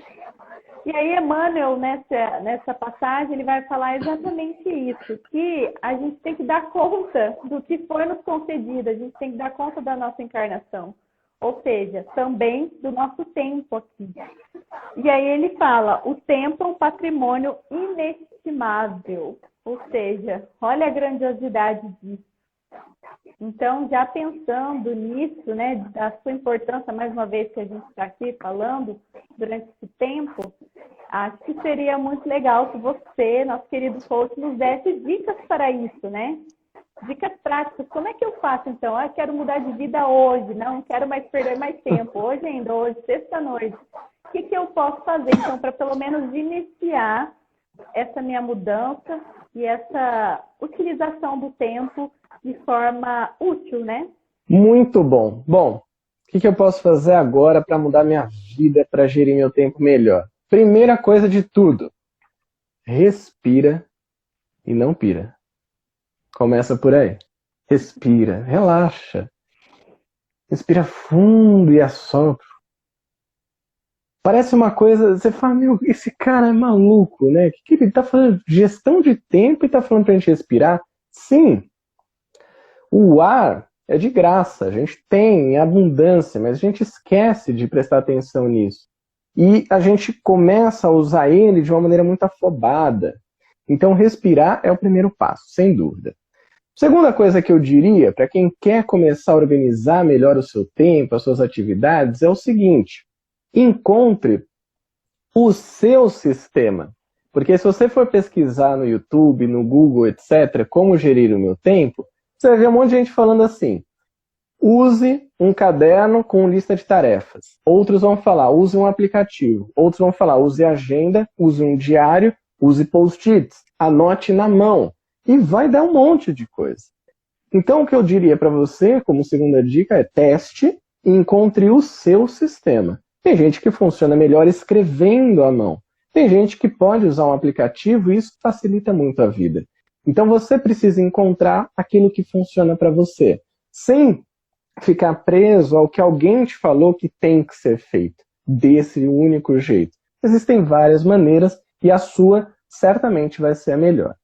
E aí, Emmanuel, nessa passagem, ele vai falar exatamente isso, que a gente tem que dar conta do que foi nos concedido, a gente tem que dar conta da nossa encarnação. Ou seja, também do nosso tempo aqui. E aí ele fala, o tempo é um patrimônio inestimável. Ou seja, olha a grandiosidade disso. Então, já pensando nisso, né, da sua importância, mais uma vez que a gente está aqui falando, durante esse tempo, acho que seria muito legal se você, nosso querido coach, nos desse dicas para isso, né? Dicas práticas. Como é que eu faço, então? Eu quero mudar de vida hoje, não quero mais perder mais tempo. Hoje ainda, hoje, sexta-noite. O que eu posso fazer, então, para pelo menos iniciar essa minha mudança e essa utilização do tempo de forma útil, né? Muito bom. Bom, o que eu posso fazer agora para mudar minha vida, para gerir meu tempo melhor? Primeira coisa de tudo, respira e não pira. Começa por aí. Respira, relaxa. Respira fundo e assopra. Parece uma coisa, você fala, meu, esse cara é maluco, né? Que ele tá falando gestão de tempo e tá falando pra gente respirar? Sim, o ar é de graça, a gente tem em abundância, mas a gente esquece de prestar atenção nisso. E a gente começa a usar ele de uma maneira muito afobada. Então, respirar é o primeiro passo, sem dúvida. Segunda coisa que eu diria, para quem quer começar a organizar melhor o seu tempo, as suas atividades, é o seguinte: encontre o seu sistema. Porque se você for pesquisar no YouTube, no Google, etc., como gerir o meu tempo, você vai ver um monte de gente falando assim: use um caderno com lista de tarefas. Outros vão falar, use um aplicativo. Outros vão falar, use agenda, use um diário, use post-its, anote na mão. E vai dar um monte de coisa. Então, o que eu diria para você, como segunda dica, é teste e encontre o seu sistema. Tem gente que funciona melhor escrevendo à mão. Tem gente que pode usar um aplicativo e isso facilita muito a vida. Então, você precisa encontrar aquilo que funciona para você, sem ficar preso ao que alguém te falou que tem que ser feito, desse único jeito. Existem várias maneiras e a sua certamente vai ser a melhor.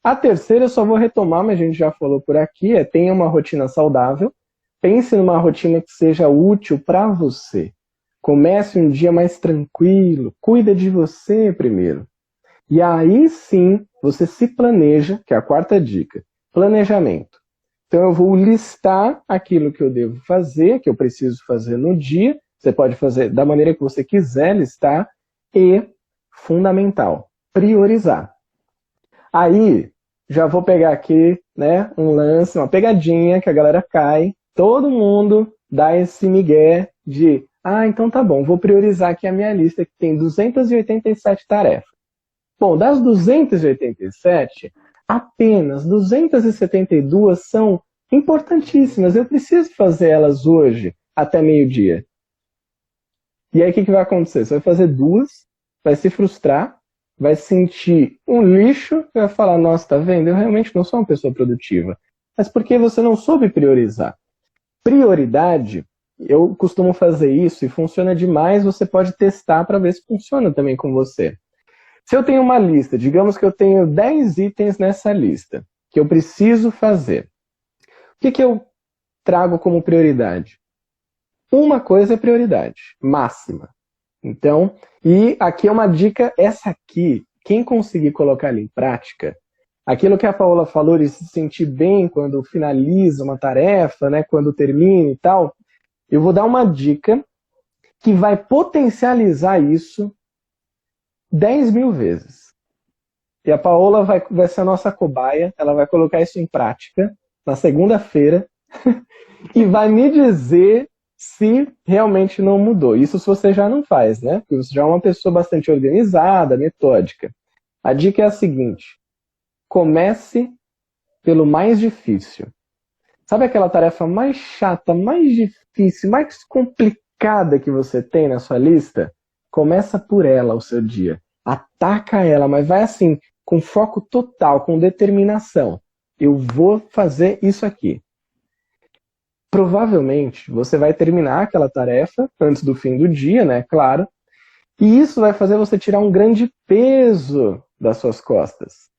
A terceira eu só vou retomar, mas a gente já falou por aqui, tenha uma rotina saudável, pense numa rotina que seja útil para você. Comece um dia mais tranquilo, cuida de você primeiro. E aí sim, você se planeja, que é a quarta dica, planejamento. Então eu vou listar aquilo que eu devo fazer, que eu preciso fazer no dia, você pode fazer da maneira que você quiser listar, e, fundamental, priorizar. Aí, já vou pegar aqui, né, um lance, uma pegadinha que a galera cai. Todo mundo dá esse migué de, então tá bom, vou priorizar aqui a minha lista que tem 287 tarefas. Bom, das 287, apenas 272 são importantíssimas. Eu preciso fazer elas hoje, até meio-dia. E aí o que vai acontecer? Você vai fazer duas, vai se frustrar, vai sentir um lixo e vai falar, nossa, tá vendo? Eu realmente não sou uma pessoa produtiva. Mas porque você não soube priorizar. Prioridade, eu costumo fazer isso e funciona demais, você pode testar para ver se funciona também com você. Se eu tenho uma lista, digamos que eu tenho 10 itens nessa lista, que eu preciso fazer. O que eu trago como prioridade? Uma coisa é prioridade, máxima. Então, e aqui é uma dica, essa aqui, quem conseguir colocar ela em prática, aquilo que a Paola falou de se sentir bem quando finaliza uma tarefa, né, quando termina e tal, eu vou dar uma dica que vai potencializar isso 10 mil vezes. E a Paola vai ser a nossa cobaia, ela vai colocar isso em prática na segunda-feira e vai me dizer se realmente não mudou. Isso se você já não faz, né? Porque você já é uma pessoa bastante organizada, metódica. A dica é a seguinte: comece pelo mais difícil. Sabe aquela tarefa mais chata, mais difícil, mais complicada que você tem na sua lista? Começa por ela o seu dia. Ataca ela, mas vai assim, com foco total, com determinação. Eu vou fazer isso aqui. Provavelmente você vai terminar aquela tarefa antes do fim do dia, né? Claro. E isso vai fazer você tirar um grande peso das suas costas.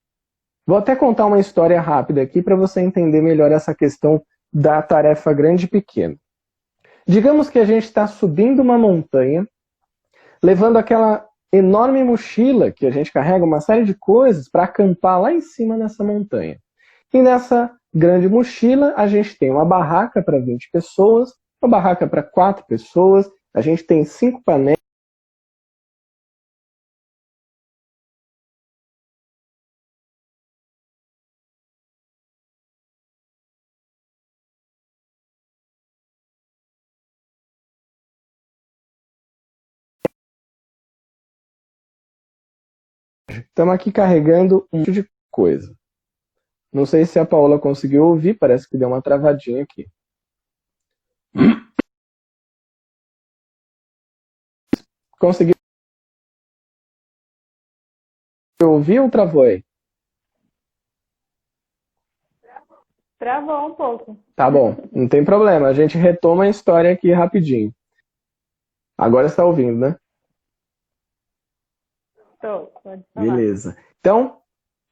Vou até contar uma história rápida aqui para você entender melhor essa questão da tarefa grande e pequena. Digamos que a gente está subindo uma montanha, levando aquela enorme mochila que a gente carrega uma série de coisas para acampar lá em cima nessa montanha. E nessa grande mochila a gente tem uma barraca para 20 pessoas, uma barraca para 4 pessoas, a gente tem 5 panelas, Estamos aqui carregando um monte de coisa. Não sei se a Paola conseguiu ouvir, parece que deu uma travadinha aqui. Conseguiu ouvir ou travou aí? Travou um pouco. Tá bom, não tem problema. A gente retoma a história aqui rapidinho. Agora está ouvindo, né? Tô, pode falar. Beleza. Então,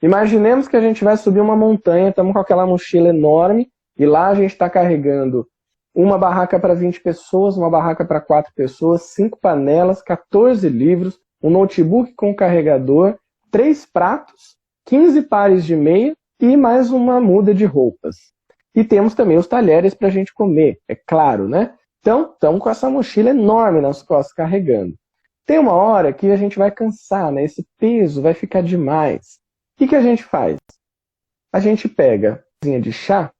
imaginemos que a gente vai subir uma montanha, estamos com aquela mochila enorme, e lá a gente está carregando uma barraca para 20 pessoas, uma barraca para 4 pessoas, 5 panelas, 14 livros, um notebook com carregador, 3 pratos, 15 pares de meia e mais uma muda de roupas. E temos também os talheres para a gente comer, é claro, né? Então, estamos com essa mochila enorme nas costas carregando. Tem uma hora que a gente vai cansar, né? Esse peso vai ficar demais. O que a gente faz? A gente pega a cozinha de chá.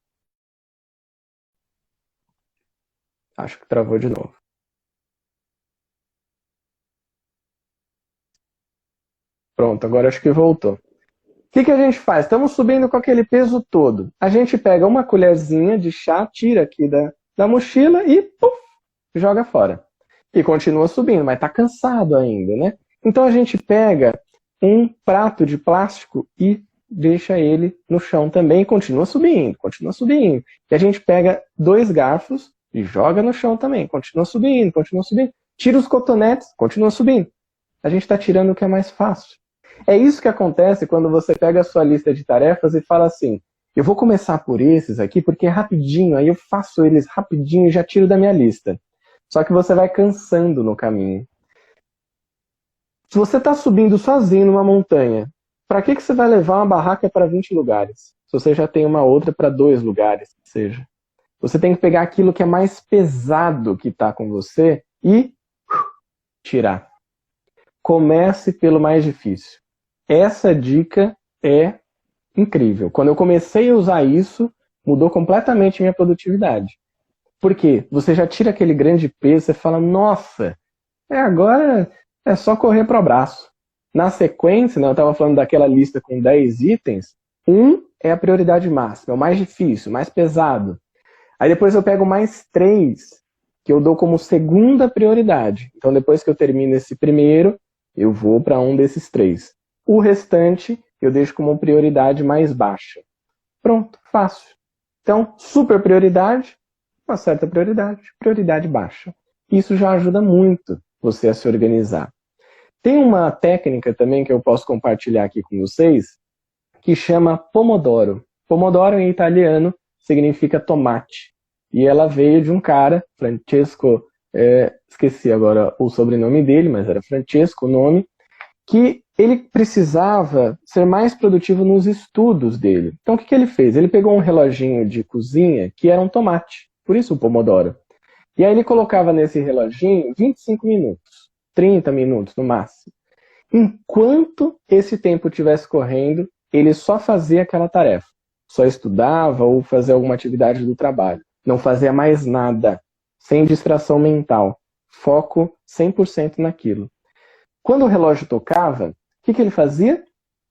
Acho que travou de novo. Pronto, agora acho que voltou. O que a gente faz? Estamos subindo com aquele peso todo. A gente pega uma colherzinha de chá, tira aqui da mochila e puf, joga fora. E continua subindo, mas está cansado ainda, né? Então a gente pega um prato de plástico e deixa ele no chão também e continua subindo, continua subindo. E a gente pega 2 garfos e joga no chão também, continua subindo, continua subindo. Tira os cotonetes, continua subindo. A gente está tirando o que é mais fácil. É isso que acontece quando você pega a sua lista de tarefas e fala assim, eu vou começar por esses aqui porque é rapidinho, aí eu faço eles rapidinho e já tiro da minha lista. Só que você vai cansando no caminho. Se você está subindo sozinho numa montanha, para que você vai levar uma barraca para 20 lugares? Se você já tem uma outra para 2 lugares, que seja. Você tem que pegar aquilo que é mais pesado que está com você e tirar. Comece pelo mais difícil. Essa dica é incrível. Quando eu comecei a usar isso, mudou completamente minha produtividade. Por quê? Você já tira aquele grande peso, você fala, nossa, agora é só correr para o abraço. Na sequência, né, eu estava falando daquela lista com 10 itens, 1 é a prioridade máxima, é o mais difícil, o mais pesado. Aí depois eu pego mais 3, que eu dou como segunda prioridade. Então depois que eu termino esse primeiro, eu vou para um desses 3. O restante eu deixo como prioridade mais baixa. Pronto, fácil. Então, super prioridade, uma certa prioridade, prioridade baixa. Isso já ajuda muito você a se organizar. Tem uma técnica também que eu posso compartilhar aqui com vocês, que chama Pomodoro. Pomodoro em italiano significa tomate. E ela veio de um cara, Francesco, esqueci agora o sobrenome dele, mas era Francesco o nome, que ele precisava ser mais produtivo nos estudos dele. Então o que ele fez? Ele pegou um reloginho de cozinha que era um tomate, por isso o Pomodoro. E aí ele colocava nesse reloginho 25 minutos, 30 minutos no máximo. Enquanto esse tempo estivesse correndo, ele só fazia aquela tarefa. Só estudava ou fazia alguma atividade do trabalho. Não fazia mais nada, sem distração mental. Foco 100% naquilo. Quando o relógio tocava, o que ele fazia?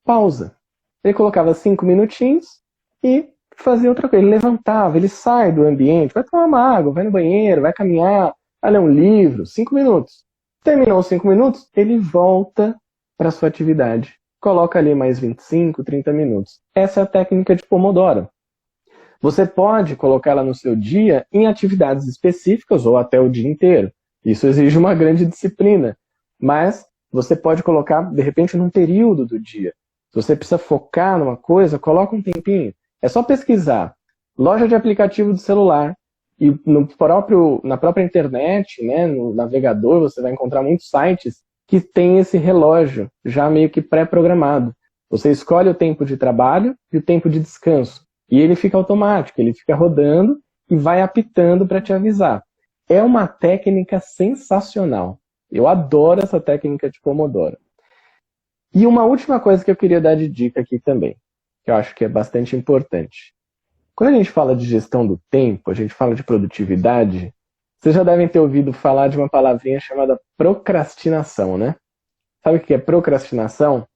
Pausa. Ele colocava 5 minutinhos e fazia outra coisa. Ele levantava, ele sai do ambiente, vai tomar uma água, vai no banheiro, vai caminhar, vai ler um livro, 5 minutos. Terminou os 5 minutos, ele volta para a sua atividade. Coloca ali mais 25, 30 minutos. Essa é a técnica de Pomodoro. Você pode colocá-la no seu dia em atividades específicas ou até o dia inteiro. Isso exige uma grande disciplina. Mas você pode colocar, de repente, num período do dia. Se você precisa focar numa coisa, coloca um tempinho. É só pesquisar. Loja de aplicativo de celular. E na própria internet, né, no navegador, você vai encontrar muitos sites que tem esse relógio já meio que pré-programado. Você escolhe o tempo de trabalho e o tempo de descanso. E ele fica automático, ele fica rodando e vai apitando para te avisar. É uma técnica sensacional. Eu adoro essa técnica de Pomodoro. E uma última coisa que eu queria dar de dica aqui também, que eu acho que é bastante importante. Quando a gente fala de gestão do tempo, a gente fala de produtividade, vocês já devem ter ouvido falar de uma palavrinha chamada procrastinação, né? Sabe o que é procrastinação?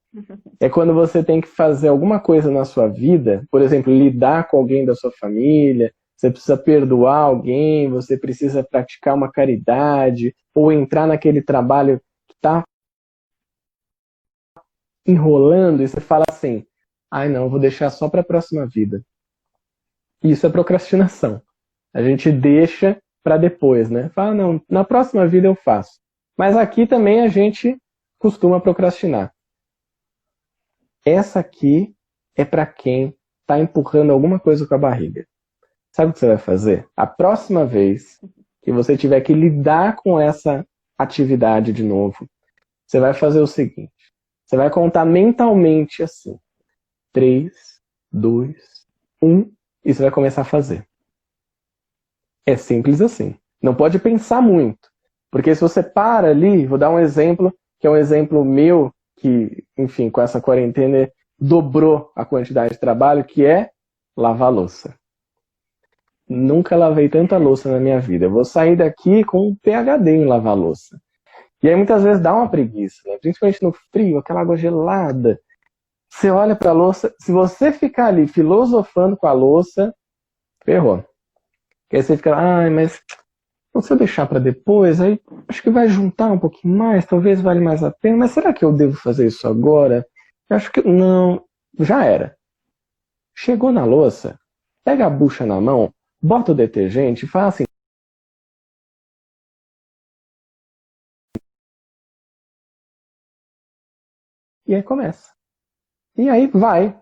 É quando você tem que fazer alguma coisa na sua vida, por exemplo, lidar com alguém da sua família, você precisa perdoar alguém, você precisa praticar uma caridade, ou entrar naquele trabalho que está enrolando e você fala assim, ai não, vou deixar só para a próxima vida. Isso é procrastinação. A gente deixa para depois, né? Fala, não, na próxima vida eu faço. Mas aqui também a gente costuma procrastinar. Essa aqui é para quem está empurrando alguma coisa com a barriga. Sabe o que você vai fazer? A próxima vez que você tiver que lidar com essa atividade de novo, você vai fazer o seguinte. Você vai contar mentalmente assim. 3, 2, 1 e você vai começar a fazer. É simples assim. Não pode pensar muito. Porque se você para ali, vou dar um exemplo, que é um exemplo meu, que, enfim, com essa quarentena dobrou a quantidade de trabalho, que é lavar louça. Nunca lavei tanta louça na minha vida. Eu vou sair daqui com um PhD em lavar louça. E aí muitas vezes dá uma preguiça, né? Principalmente no frio, aquela água gelada. Você olha para a louça, se você ficar ali filosofando com a louça, ferrou. Porque aí você fica, ai, mas se eu deixar para depois, aí acho que vai juntar um pouquinho mais, talvez vale mais a pena, mas será que eu devo fazer isso agora? Eu acho que não, já era. Chegou na louça, pega a bucha na mão, bota o detergente e fala assim, e aí começa. E aí vai.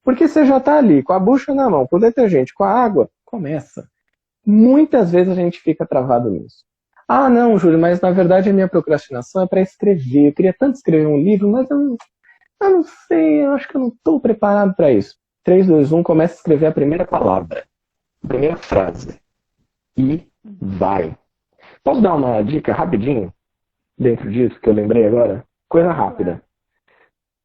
Porque você já está ali, com a bucha na mão, com o detergente, com a água, começa. Muitas vezes a gente fica travado nisso. Ah, não, Júlio, mas na verdade a minha procrastinação é para escrever. Eu queria tanto escrever um livro, mas eu não sei, eu acho que eu não estou preparado para isso. 3, 2, 1, começa a escrever a primeira palavra, a primeira frase. E vai. Posso dar uma dica rapidinho dentro disso que eu lembrei agora? Coisa rápida.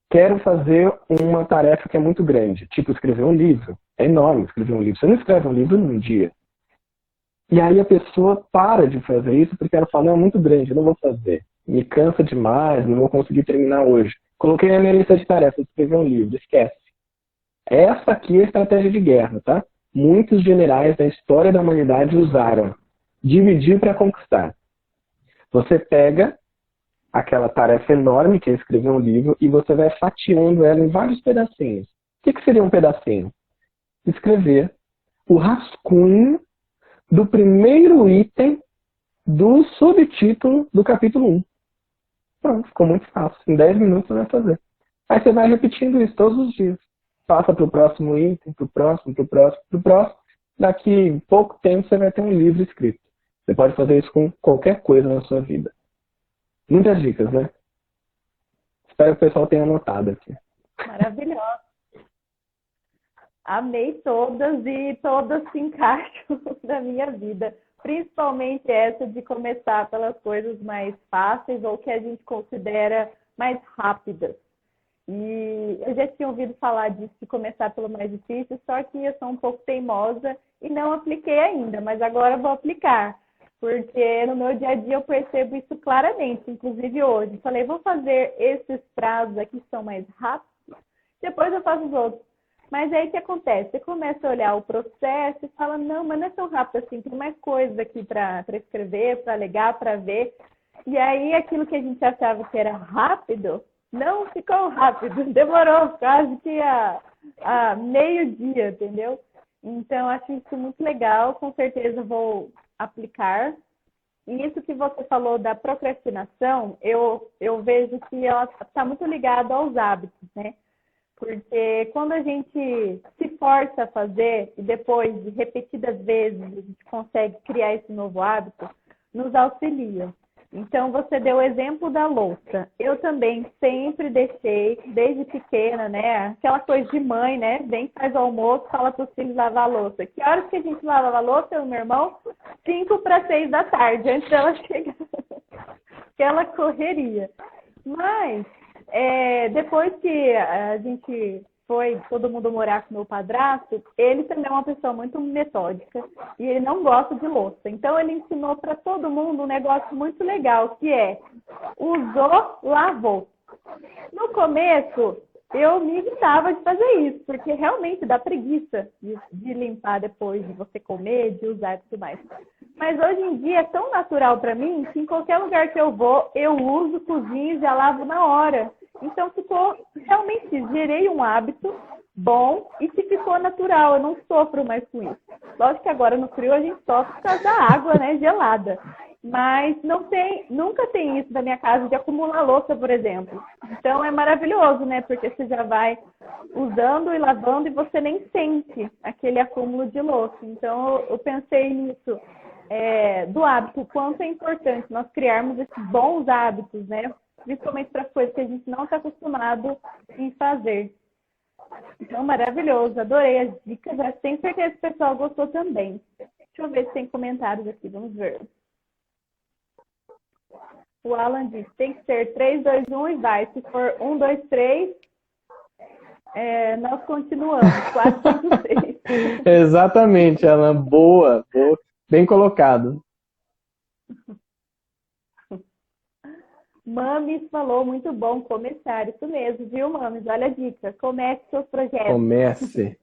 Quero fazer uma tarefa que é muito grande, tipo escrever um livro. É enorme escrever um livro. Você não escreve um livro num dia. E aí a pessoa para de fazer isso porque ela fala, não, é muito grande, eu não vou fazer. Me cansa demais, não vou conseguir terminar hoje. Coloquei na minha lista de tarefas, escrever um livro, esquece. Essa aqui é a estratégia de guerra, tá? Muitos generais da história da humanidade usaram. Dividir para conquistar. Você pega aquela tarefa enorme que é escrever um livro e você vai fatiando ela em vários pedacinhos. O que seria um pedacinho? Escrever o rascunho do primeiro item do subtítulo do capítulo 1. Pronto, ficou muito fácil. Em 10 minutos você vai fazer. Aí você vai repetindo isso todos os dias. Passa para o próximo item, para o próximo, para o próximo, para o próximo. Daqui pouco tempo você vai ter um livro escrito. Você pode fazer isso com qualquer coisa na sua vida. Muitas dicas, né? Espero que o pessoal tenha anotado aqui. Maravilhosa. Amei todas e todas se encaixam na minha vida. Principalmente essa de começar pelas coisas mais fáceis ou que a gente considera mais rápidas. E eu já tinha ouvido falar disso, de começar pelo mais difícil, só que eu sou um pouco teimosa e não apliquei ainda, mas agora vou aplicar. Porque no meu dia a dia eu percebo isso claramente, inclusive hoje. Falei, vou fazer esses prazos aqui que são mais rápidos, depois eu faço os outros. Mas aí o que acontece? Você começa a olhar o processo e fala, não, mas não é tão rápido assim, tem mais coisas aqui para escrever, para alegar, para ver. E aí aquilo que a gente achava que era rápido, não ficou rápido, demorou quase que a meio-dia, entendeu? Então, acho isso muito legal, com certeza vou aplicar. E isso que você falou da procrastinação, eu vejo que ela está muito ligada aos hábitos, né? Porque quando a gente se força a fazer e depois de repetidas vezes a gente consegue criar esse novo hábito, nos auxilia. Então, você deu o exemplo da louça. Eu também sempre deixei, desde pequena, né? Aquela coisa de mãe, né? Vem, faz o almoço, fala para os filhos lavar a louça. Que horas que a gente lavava a louça, eu e meu irmão? 5 para 6 da tarde, antes dela chegar. Aquela correria. Mas, depois que a gente foi todo mundo morar com meu padrasto, ele também é uma pessoa muito metódica e ele não gosta de louça. Então, ele ensinou para todo mundo um negócio muito legal, que é usou, lavou. No começo, eu me irritava de fazer isso, porque realmente dá preguiça de limpar depois de você comer, de usar e tudo mais. Mas hoje em dia é tão natural para mim que em qualquer lugar que eu vou, eu uso, cozinho e já lavo na hora. Então realmente gerei um hábito bom e que ficou natural, eu não sofro mais com isso. Lógico que agora no frio a gente sofre por causa da água, né, gelada. Mas nunca tem isso na minha casa de acumular louça, por exemplo. Então é maravilhoso, né? Porque você já vai usando e lavando e você nem sente aquele acúmulo de louça. Então eu pensei nisso, do hábito, o quanto é importante nós criarmos esses bons hábitos, né? Principalmente para coisas que a gente não está acostumado em fazer. Então, maravilhoso, adorei as dicas. Já tenho certeza que o pessoal gostou também. Deixa eu ver se tem comentários aqui, vamos ver. O Alan disse, tem que ser 3, 2, 1 e vai. Se for 1, 2, 3, nós continuamos. 4, 5, 6. Exatamente, Alan. Boa. Bem colocado. Mames falou, muito bom começar. Isso mesmo, viu, Mames? Olha a dica. Comece seus projetos. Comece.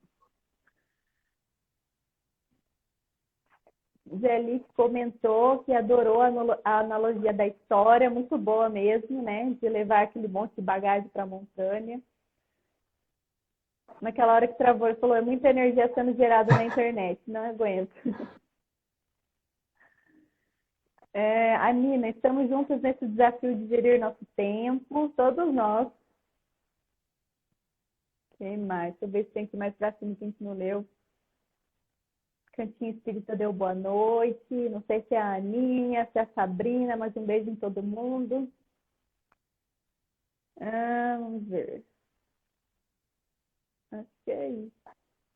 Zelic comentou que adorou a analogia da história, muito boa mesmo, né? De levar aquele monte de bagagem para a montanha. Naquela hora que travou, ele falou, é muita energia sendo gerada na internet, não aguento. A Nina, estamos juntos nesse desafio de gerir nosso tempo, todos nós. Quem mais? Deixa eu ver se tem aqui mais pra cima que a gente não leu. Cantinho Espírita deu boa noite. Não sei se é a Aninha, se é a Sabrina, mas um beijo em todo mundo. Vamos ver. Acho que é isso.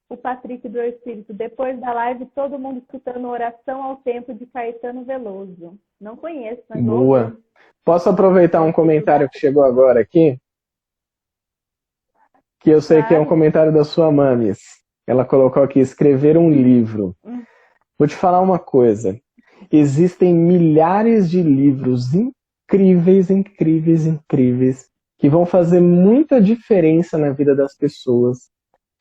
O Patrick do Espírito. Depois da live, todo mundo escutando Oração ao Tempo de Caetano Veloso. Não conheço, mas boa. Posso aproveitar um comentário que chegou agora aqui? Que eu sei que é um comentário da sua Mames. Ela colocou aqui, escrever um livro. Vou te falar uma coisa. Existem milhares de livros incríveis, que vão fazer muita diferença na vida das pessoas,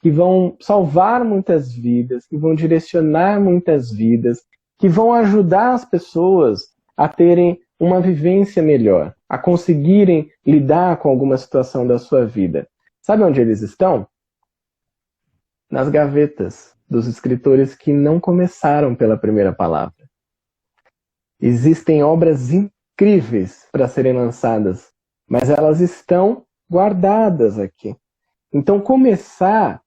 que vão salvar muitas vidas, que vão direcionar muitas vidas, que vão ajudar as pessoas a terem uma vivência melhor, a conseguirem lidar com alguma situação da sua vida. Sabe onde eles estão? Nas gavetas dos escritores que não começaram pela primeira palavra. Existem obras incríveis para serem lançadas, mas elas estão guardadas aqui. Então, começar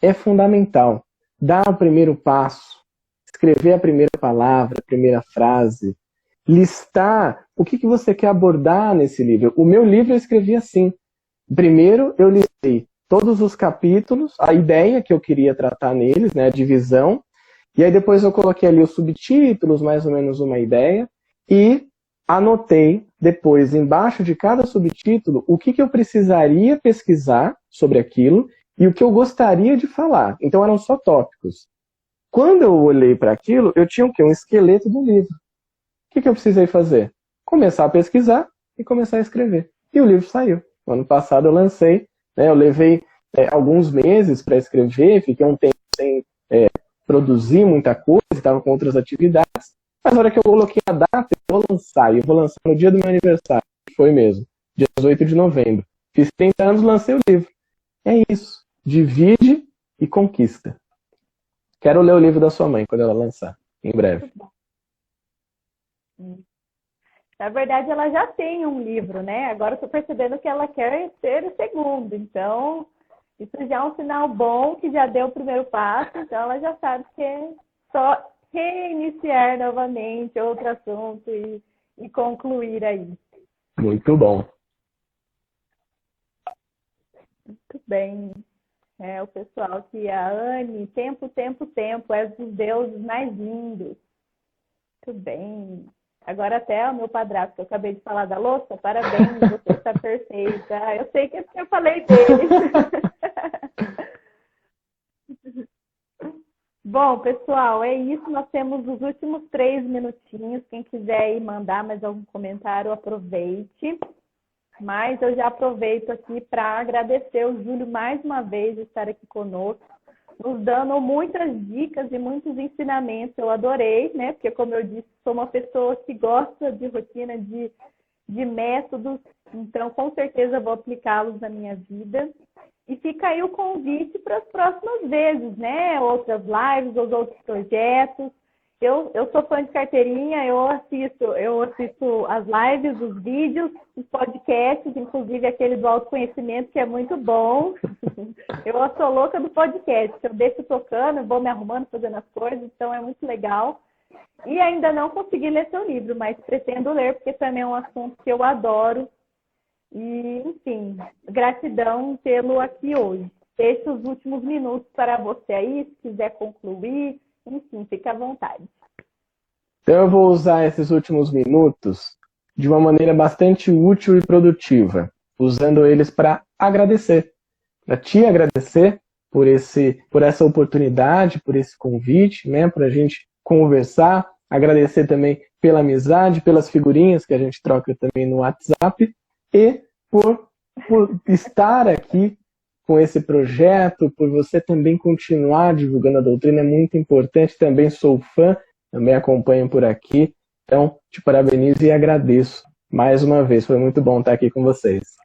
é fundamental. Dar o primeiro passo, escrever a primeira palavra, a primeira frase, listar o que você quer abordar nesse livro. O meu livro eu escrevi assim. Primeiro, eu listei todos os capítulos, a ideia que eu queria tratar neles, né, a divisão, e aí depois eu coloquei ali os subtítulos, mais ou menos uma ideia, e anotei depois, embaixo de cada subtítulo, o que eu precisaria pesquisar sobre aquilo e o que eu gostaria de falar. Então eram só tópicos. Quando eu olhei para aquilo, eu tinha o quê? Um esqueleto do livro. O que eu precisei fazer? Começar a pesquisar e começar a escrever. E o livro saiu. No ano passado eu lancei, né, eu levei alguns meses para escrever, fiquei um tempo sem produzir muita coisa, estava com outras atividades, mas na hora que eu coloquei a data, eu vou lançar, e eu vou lançar no dia do meu aniversário, que foi mesmo, dia 18 de novembro. Fiz 30 anos, lancei o livro. É isso, divide e conquista. Quero ler o livro da sua mãe quando ela lançar, em breve. Na verdade, ela já tem um livro, né? Agora eu estou percebendo que ela quer ter o segundo. Então, isso já é um sinal bom que já deu o primeiro passo. Então, ela já sabe que é só reiniciar novamente outro assunto e concluir aí. Muito bom. Muito bem. O pessoal aqui, a Anne, tempo, és dos deuses mais lindos. Muito bem. Agora até o meu padrasto, que eu acabei de falar da louça, parabéns, você está perfeita. Eu sei que é porque eu falei dele. Bom, pessoal, é isso. Nós temos os últimos 3 minutinhos. Quem quiser ir mandar mais algum comentário, aproveite. mas eu já aproveito aqui para agradecer o Júlio mais uma vez de estar aqui conosco, nos dando muitas dicas e muitos ensinamentos. Eu adorei, né? Porque, como eu disse, sou uma pessoa que gosta de rotina, de métodos, então com certeza vou aplicá-los na minha vida. E fica aí o convite para as próximas vezes, né? Outras lives, os outros projetos. Eu sou fã de carteirinha, eu assisto as lives, os vídeos, os podcasts, inclusive aquele do autoconhecimento, que é muito bom. Eu sou louca do podcast, eu deixo tocando, eu vou me arrumando, fazendo as coisas, então é muito legal. E ainda não consegui ler seu livro, mas pretendo ler, porque também é um assunto que eu adoro. E, enfim, gratidão tê-lo aqui hoje. Deixo os últimos minutos para você aí, se quiser concluir, enfim, fique à vontade. Então eu vou usar esses últimos minutos de uma maneira bastante útil e produtiva, usando eles para agradecer, para te agradecer por essa oportunidade, por esse convite, né, para a gente conversar, agradecer também pela amizade, pelas figurinhas que a gente troca também no WhatsApp e por estar aqui com esse projeto, por você também continuar divulgando a doutrina, é muito importante. Também sou fã, também acompanho por aqui. Então, te parabenizo e agradeço mais uma vez. Foi muito bom estar aqui com vocês.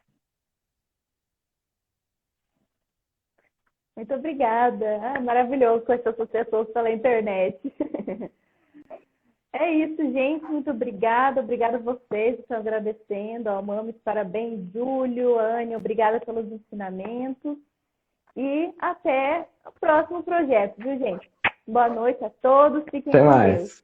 Muito obrigada. Maravilhoso com essas pessoas pela internet. É isso, gente. Muito obrigada. Obrigada a vocês que estão agradecendo. Ao Mames, parabéns, Júlio, Ânia, obrigada pelos ensinamentos. E até o próximo projeto, viu, gente? Boa noite a todos. Fiquem com Deus.